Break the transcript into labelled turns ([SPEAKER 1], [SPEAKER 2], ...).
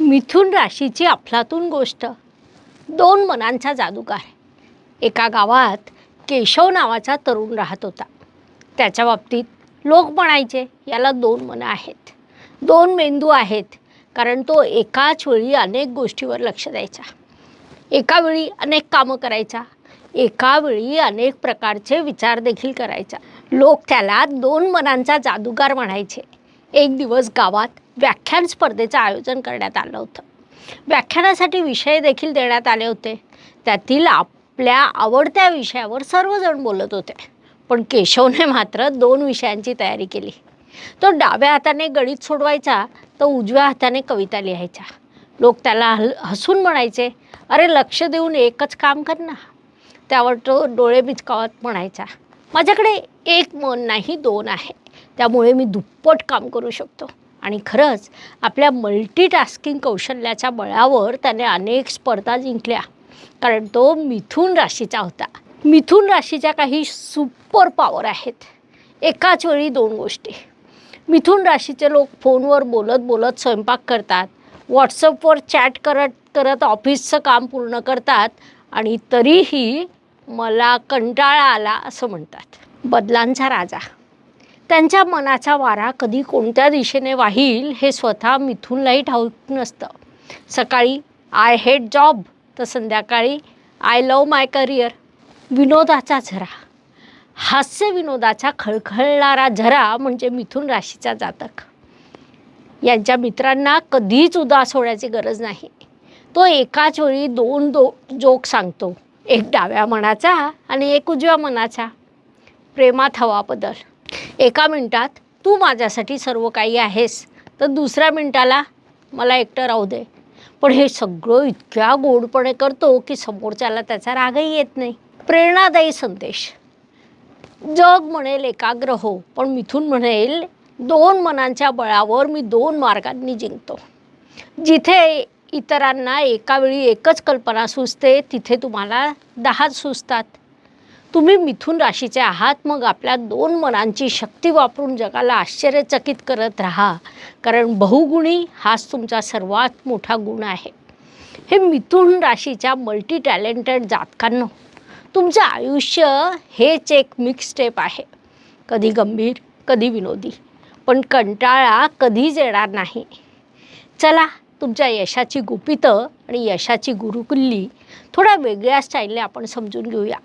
[SPEAKER 1] मिथुन राशीची अफलातून गोष्ट. दोन मनांचा जादूगार. एका गावात केशव नावाचा तरुण राहत होता. त्याच्या बाबतीत लोक म्हणायचे, याला दोन मनं आहेत, दोन मेंदू आहेत, कारण तो एकाच वेळी अनेक गोष्टीवर लक्ष द्यायचा, एका वेळी अनेक कामं करायचा, एका वेळी अनेक प्रकारचे विचार देखील करायचा. लोक त्याला दोन मनांचा जादूगार म्हणायचे. एक दिवस गावात व्याख्यान स्पर्धेचं आयोजन करण्यात आलं होतं. व्याख्यानासाठी विषय देखील देण्यात आले होते. त्यातील आपल्या आवडत्या विषयावर सर्वजण बोलत होते, पण केशवने मात्र दोन विषयांची तयारी केली. तो डाव्या हाताने गणित सोडवायचा, तर उजव्या हाताने कविता लिहायचा. लोक त्याला हसून म्हणायचे, अरे लक्ष देऊन एकच काम कर ना. त्यावर तो डोळे मिचकावत म्हणायचा, माझ्याकडे एक मन नाही, दोन आहे, त्यामुळे मी दुप्पट काम करू शकतो. आणि खरंच आपल्या मल्टीटास्किंग कौशल्याच्या बळावर त्याने अनेक स्पर्धा जिंकल्या, कारण तो मिथुन राशीचा होता. मिथुन राशीच्या काही सुपर पॉवर आहेत. एकाच वेळी दोन गोष्टी. मिथुन राशीचे लोक फोनवर बोलत बोलत स्वयंपाक करतात, व्हॉट्सअपवर चॅट करत करत ऑफिसचं काम पूर्ण करतात, आणि तरीही मला कंटाळा आला असं म्हणतात. बदलांचा राजा. त्यांच्या मनाचा वारा कधी कोणत्या दिशेने वाहील हे स्वतः मिथुनलाही ठाऊक नसतं. सकाळी आय हेट जॉब, तर संध्याकाळी आय लव्ह माय करिअर. विनोदाचा झरा. हास्य विनोदाचा खळखळणारा झरा म्हणजे मिथुन राशीचा जातक. यांच्या मित्रांना कधीच उदास होण्याची गरज नाही. तो एकाच वेळी दोन जोक सांगतो, एक डाव्या मनाचा आणि एक उजव्या मनाचा. प्रेमात हवा बदल. एका मिनिटात तू माझ्यासाठी सर्व काही आहेस, तर दुसऱ्या मिनिटाला मला एकटं राहू दे. पण हे सगळं इतक्या गोडपणे करतो की समोरच्याला त्याचा रागही येत नाही. प्रेरणादायी संदेश. जग म्हणेल एकाग्र हो, पण मिथुन म्हणेल दोन मनांच्या बळावर मी दोन मार्गांनी जिंकतो. जिथे इतरांना एका वेळी एकच कल्पना सुचते, तिथे तुम्हाला 10 सुचतात. तुम्ही मिथुन राशीचे आहात, मग आपल्या दोन मनांची शक्ती वापरून जगाला आश्चर्यचकित करत राहा, कारण बहुगुणी हाच तुमचा सर्वात मोठा गुण आहे. हे मिथुन राशीच्या मल्टी टॅलेंटेड जातकांनो, तुमचं आयुष्य हेच एक मिक्स टेप आहे. कधी गंभीर, कधी विनोदी, पण कंटाळा कधीच येणार नाही. चला, तुमच्या यशाची गुपितं आणि यशाची गुरुकिल्ली थोड्या वेगळ्या स्टाईलने आपण समजून घेऊया.